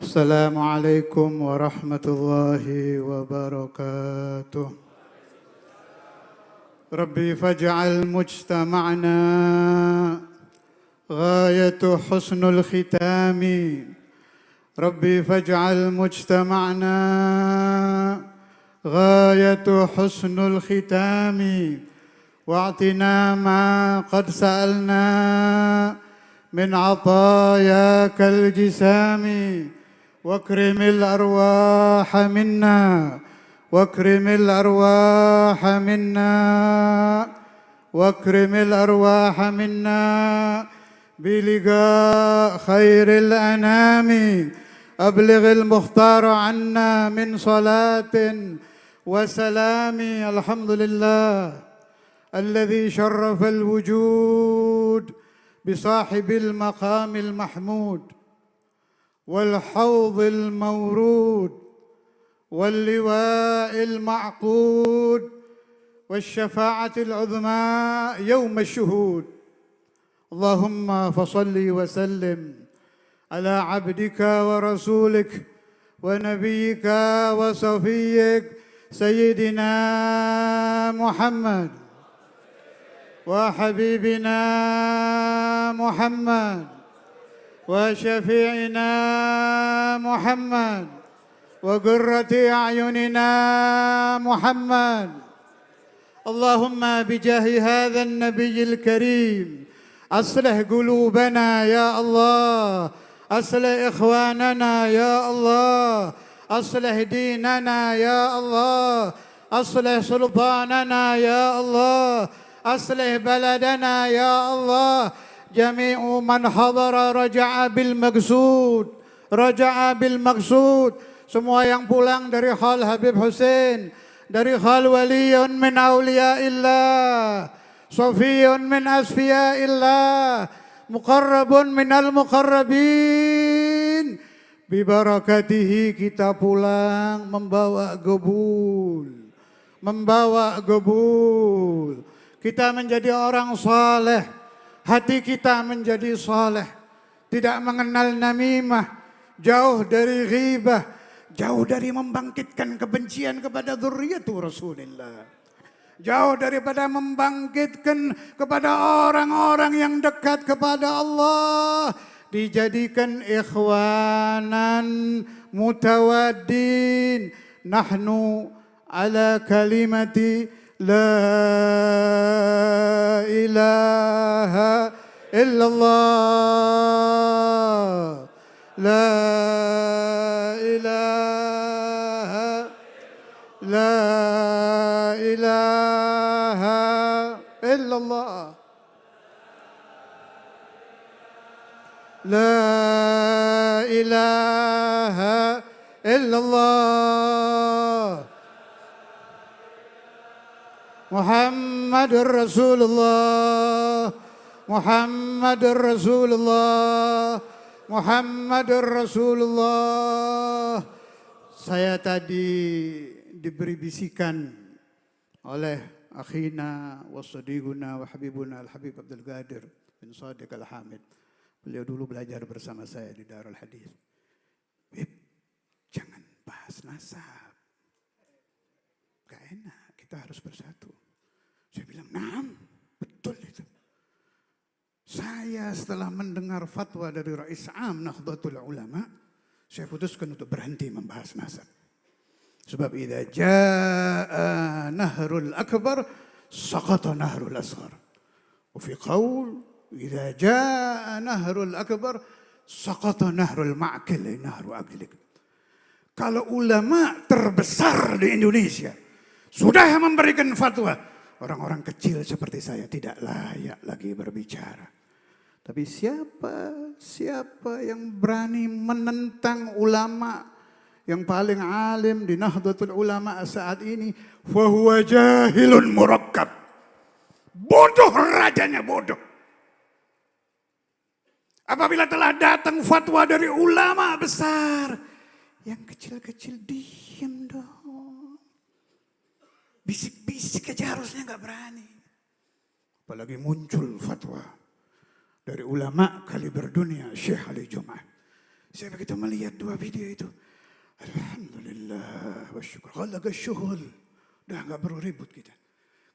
السلام عليكم ورحمة الله وبركاته. ربي فاجعل مجتمعنا غاية حسن الختام. ربي فاجعل مجتمعنا غاية حسن الختام، واعطنا ما قد سألنا من عطاياك الجسام، واكرم الأرواح منا، واكرم الأرواح منا، واكرم الأرواح منا بلقاء خير الأنام. أبلغ المختار عنا من صلاة وسلام. الحمد لله الذي شرف الوجود بصاحب المقام المحمود والحوض المورود واللواء المعقود والشفاعة العظمى يوم الشهود. اللهم فصل وسلم على عبدك ورسولك ونبيك وصفيك سيدنا محمد وحبيبنا محمد وشفيعنا محمد وقرة أعيننا محمد. اللهم بجاه هذا النبي الكريم أصلح قلوبنا يا الله، أصلح إخواننا يا الله، أصلح ديننا يا الله، أصلح سلطاننا يا الله، أصلح بلدنا يا الله. جميع من حضر رجع بالمقصود، رجع بالمقصود. Semua yang pulang dari Khal Habib Hussein, dari Khal waliyun min awliyaillah, safiyun min asfiyaillah, muqarrabun minal muqarrabin. Bibarakatihi kita pulang membawa gobul, membawa gobul. Kita menjadi orang saleh, hati kita menjadi saleh, tidak mengenal namimah, jauh dari ghibah, jauh dari membangkitkan kebencian kepada dzurriyyatu Rasulillah, jauh daripada membangkitkan kepada orang-orang yang dekat kepada Allah. Dijadikan ikhwanan mutawaddin. Nahnu ala kalimati la ilaha illallah, la ilaha, la ilaha illallah, la ilaha illallah. Muhammadur Rasulullah, Muhammadur Rasulullah, Muhammadur Rasulullah. Saya tadi diberi bisikan oleh akhina wa sadiquna wa habibuna Al-Habib Abdul Qadir bin Shadiq Al-Hamid. Beliau dulu belajar bersama saya di Darul Hadis. Bib, jangan bahas nasab. Gak enak, kita harus bersatu. Saya bilang, nah, betul itu. Saya setelah mendengar fatwa dari Rais Am Nahdlatul Ulama, saya putuskan untuk berhenti membahas nasab. Sebab idza jaa nahrul akbar saqata nahrul asghar. Wa fi qaul idza jaa nahrul akbar saqata nahrul ma'kil nahru aqlik. Kalau ulama terbesar di Indonesia sudah memberikan fatwa, orang-orang kecil seperti saya tidak layak lagi berbicara. Tapi siapa yang berani menentang ulama yang paling alim di Nahdlatul Ulama saat ini? Fahuwa jahilun murakkab. Bodoh, rajanya bodoh. Apabila telah datang fatwa dari ulama besar, yang kecil-kecil diam dong. Bisik-bisik aja harusnya nggak berani. Apalagi muncul fatwa dari ulama kaliber dunia, Syekh Ali Jum'ah. Saya begitu melihat dua video itu, alhamdulillah wa syukur. Khalaqa syuhul. Udah nggak perlu ribut kita.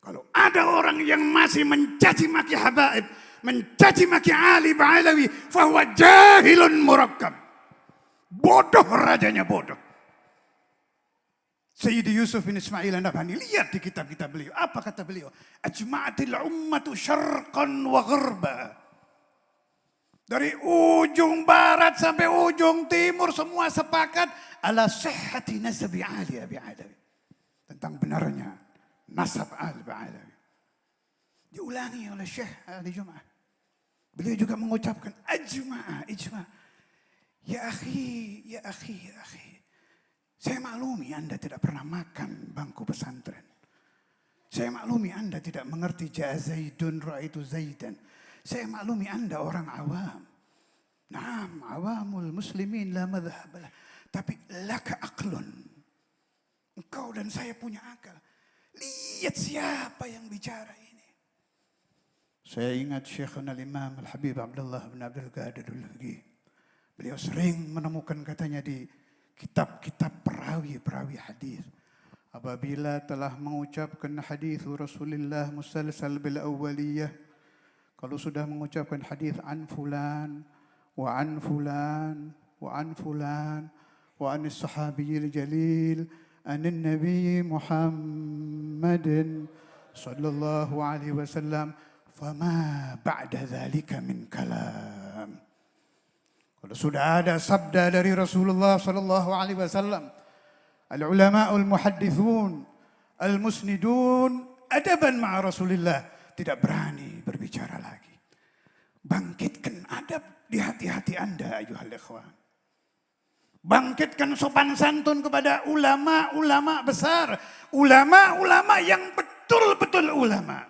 Kalau ada orang yang masih mencaci maki habaib, mencaci maki Ali Ba'alawi, fahuwa jahilun murakkab. Bodoh rajanya bodoh. Sayyidi Yusuf bin Ismail An-Nabhani, lihat di kitab-kitab beliau. Apa kata beliau? Ajma'atil ummatu syarqan wa gharba. Dari ujung barat sampai ujung timur semua sepakat ala sihhati nasabi Ali Ba'alawi. Tentang benarnya nasab al-Ba'alawi. Diulangi oleh Syekh Ali Jum'ah. Beliau juga mengucapkan ijma'. Ya akhi. Saya maklumi Anda tidak pernah makan bangku pesantren. Saya maklumi Anda tidak mengerti ja'a Zaidun ra'aitu Zaidan. Saya maklumi Anda orang awam. Naam, awamul muslimin la madhhab lah. Tapi laka aqlun. Engkau dan saya punya akal. Lihat siapa yang bicara ini. Saya ingat Syekhuna al-Imam Al-Habib Abdullah bin Abdul Qadir Al-Lagi. Beliau sering menemukan katanya di kitab-kitab perawi hadis. Apabila telah mengucapkan hadis Rasulullah musalsal bil awwaliyah. Kalau sudah mengucapkan hadis an fulan wa an fulan wa an fulan wa an sahabiyil jalil an nabi Muhammad sallallahu alaihi wasallam fama ba'da dzalika min kalam. Kalau sudah ada sabda dari Rasulullah sallallahu alaihi wasallam, al-ulama'ul muhaddithun, al-musnidun adaban ma'a Rasulillah, tidak berani berbicara lagi. Bangkitkan adab di hati-hati Anda ayuhal ikhwan. Bangkitkan sopan santun kepada ulama-ulama besar, ulama-ulama yang betul-betul ulama.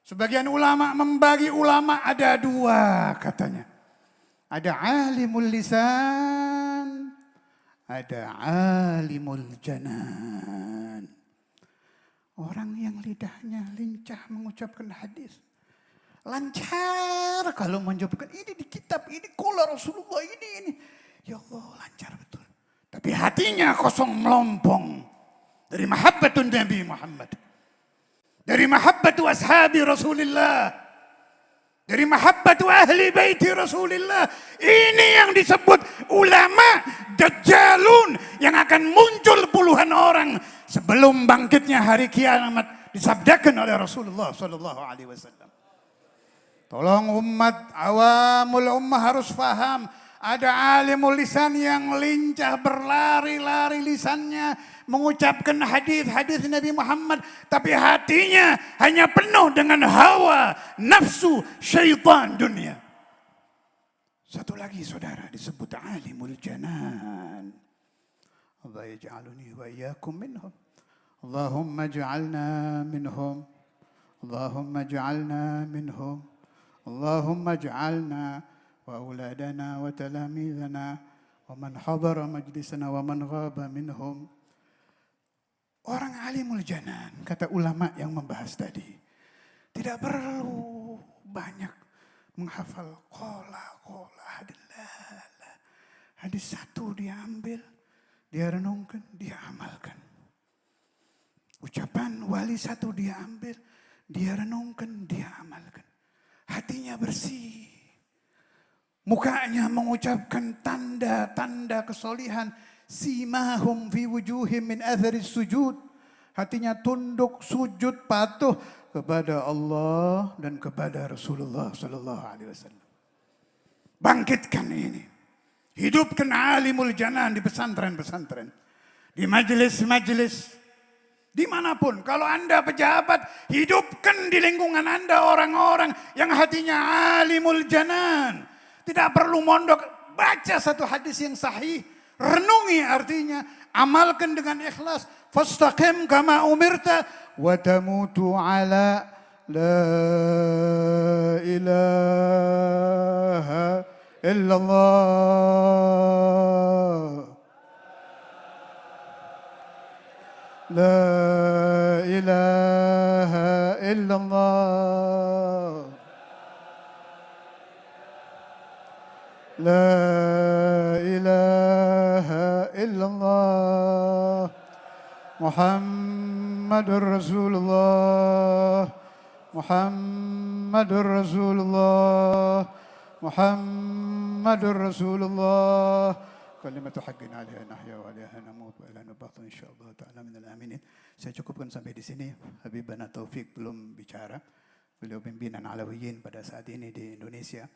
Sebagian ulama membagi ulama ada dua katanya. Ada alimul lisan, ada alimul janan. Orang yang lidahnya lincah mengucapkan hadis. Lancar kalau menjawabkan ini di kitab, ini qala Rasulullah, ini. Ya Allah, lancar betul. Tapi hatinya kosong melompong. Dari mahabbatun Nabi Muhammad. Dari mahabbatu ashabi Rasulullah. Dari mahabbatu ahli baiti Rasulullah. Ini yang disebut ulama dajjalun yang akan muncul puluhan orang sebelum bangkitnya hari kiamat, disabdakan oleh Rasulullah sallallahu alaihi wasallam. Tolong umat awamul ummah harus faham, ada alimul lisan yang lincah berlari-lari lisannya mengucapkan hadis-hadis Nabi Muhammad, tapi hatinya hanya penuh dengan hawa, nafsu, syaitan dunia. Satu lagi saudara disebut alimul janan. Allah yaj'aluni wa iyyakum minhum. Allahumma ij'alna minhum. Allahumma ij'alna minhum. Allahumma ij'alna wa auladana wa talamidana wa man hadara majlisana wa man ghaba minhum. Orang alimul janan, kata ulama yang membahas tadi, tidak perlu banyak menghafal qala hadis satu dia ambil, dia renungkan, dia amalkan. Ucapan wali satu dia ambil, dia renungkan, dia amalkan. Hatinya bersih. Mukanya mengucapkan tanda-tanda kesolihan. Simahum fi wujuhim min atharis sujud. Hatinya tunduk, sujud, patuh kepada Allah dan kepada Rasulullah sallallahu alaihi wasallam. Bangkitkan ini. Hidupkan alimul janan di pesantren-pesantren. Di majelis-majelis. Dimanapun. Kalau Anda pejabat, hidupkan di lingkungan Anda orang-orang yang hatinya alimul janan. Tidak perlu mondok. Baca satu hadis yang sahih. Renungi artinya, amalkan dengan ikhlas. Fastaqim kama umirta wa tamutu ala la ilaha illallah. La ilaha illallah. La ilaha illallah Muhammadur Rasulullah Muhammadur Rasulullah Muhammadur Rasulullah kalimatu haqqin 'alaiha nahya wa 'alaiha namut wa ila nabatu insyaallah ta'ala minal aminin. Saya cukupkan sampai di sini. Habibana Taufik belum bicara. Beliau pimpinan Alawiyin pada saat ini di Indonesia.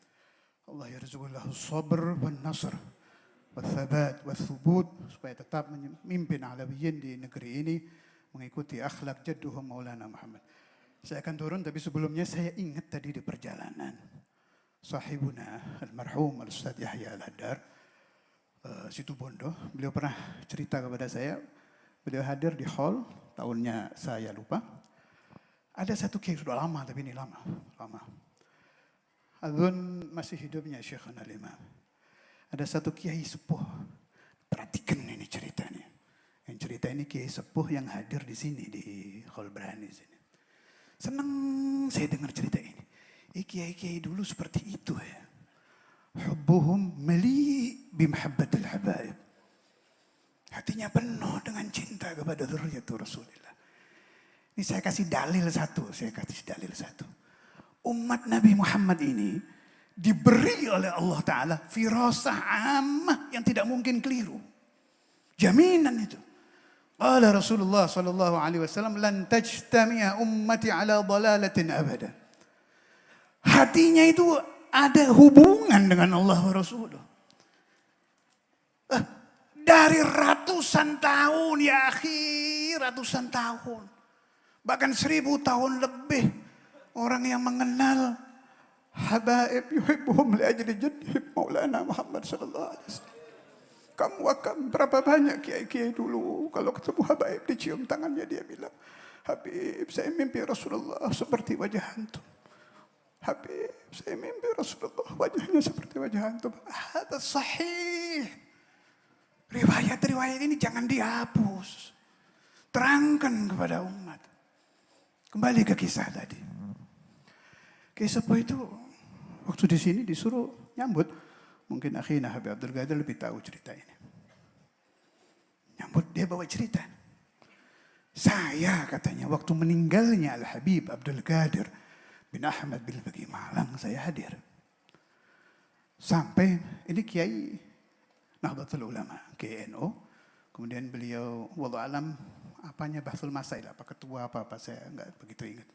Allah yarzuqullahu sabr wan nasr wa thabat wa thubut supaya tetap memimpin Alawiyin di negeri ini mengikuti akhlak jadduhum Maulana Muhammad. Saya akan turun tapi sebelumnya saya ingat tadi di perjalanan sahibuna almarhum Al-Ustaz Yahya Al-Haddar Situbondo, beliau pernah cerita kepada saya, beliau hadir di hall, tahunnya saya lupa. Ada satu kiai sudah lama tapi ini lama. Adun masih hidupnya Syekhana Al-Imam. Ada satu kiai sepuh. Perhatikan ini ceritanya. Yang cerita ini kiai sepuh yang hadir di sini di Hall Berani sini. Senang saya dengar cerita ini. Kiai-kiai dulu seperti itu ya. Hubbuhum mali bimahabbatil habaib. Hatinya penuh dengan cinta kepada dzurriyyatur Rasulillah. Ini saya kasih dalil satu. Umat Nabi Muhammad ini diberi oleh Allah Ta'ala firasah ammah yang tidak mungkin keliru. Jaminan itu. Qala Rasulullah sallallahu alaihi wasallam lan tajtami'a ummati ala dalalatin abada. Hatinya itu ada hubungan dengan Allah wa Rasulullah. Dari ratusan tahun ya akhi, ratusan tahun. Bahkan 1000 tahun lebih orang yang mengenal habaib yuhibbuhum li'ajli jaddihim Maulana Muhammad sallallahu alaihi wasallam. Kamu akan berapa banyak kiai-kiai dulu kalau ketemu habaib dicium tangannya dia bilang, Habib saya mimpi Rasulullah seperti wajah antum. Habib saya mimpi Rasulullah wajahnya seperti wajah antum. Ada sahih. Riwayat-riwayat ini jangan dihapus. Terangkan kepada umat. Kembali ke kisah tadi. Kisah itu waktu di sini disuruh nyambut. Mungkin akhirnya Habib Abdul Qadir lebih tahu cerita ini. Nyambut dia bawa cerita. Saya katanya waktu meninggalnya Al-Habib Abdul Qadir bin Ahmad bin Bagi Malang saya hadir. Sampai ini Kiai Nahdlatul Ulama, KNO. Kemudian beliau wallahualam apanya Bahsul Masail, apa ketua apa saya enggak begitu ingat.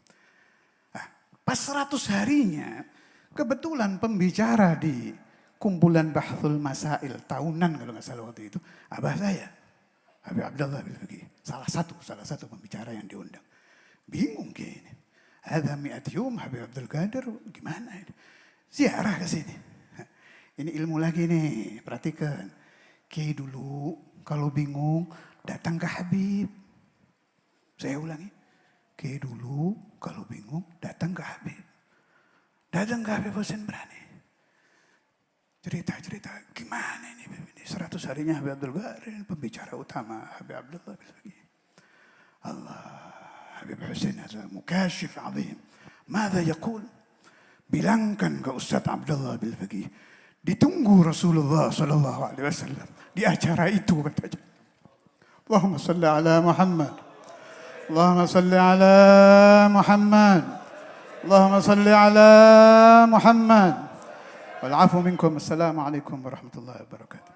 Pas 100 harinya kebetulan pembicara di kumpulan Bahsul Masail tahunan kalau nggak salah waktu itu abah saya Habib Abdullah bin Faqih salah satu pembicara yang diundang. Bingung kayak ini. Ada mi'at yum Habib Abdul Qadir gimana ini? Ziarah ke sini. Ini ilmu lagi nih, perhatikan. Kiai dulu kalau bingung datang ke Habib. Saya ulangi. Kiai dulu kalau bingung datang ke Habib. Datang ke Habib Husain Berani. Cerita gimana ini 100 harinya Habib Abdul Qadir pembicara utama Habib Abdullah bin Faqih. Allah Habib Husain adalah mukashif azim. Mada yaqul? Bilangkan ke Ustaz Abdullah bin Faqih. Ditunggu Rasulullah sallallahu alaihi wasallam di acara itu katanya. Allahumma salli ala Muhammad. Allahumma salli ala Muhammad. Allahumma salli ala Muhammad. والعفو منكم السلام عليكم ورحمة الله وبركاته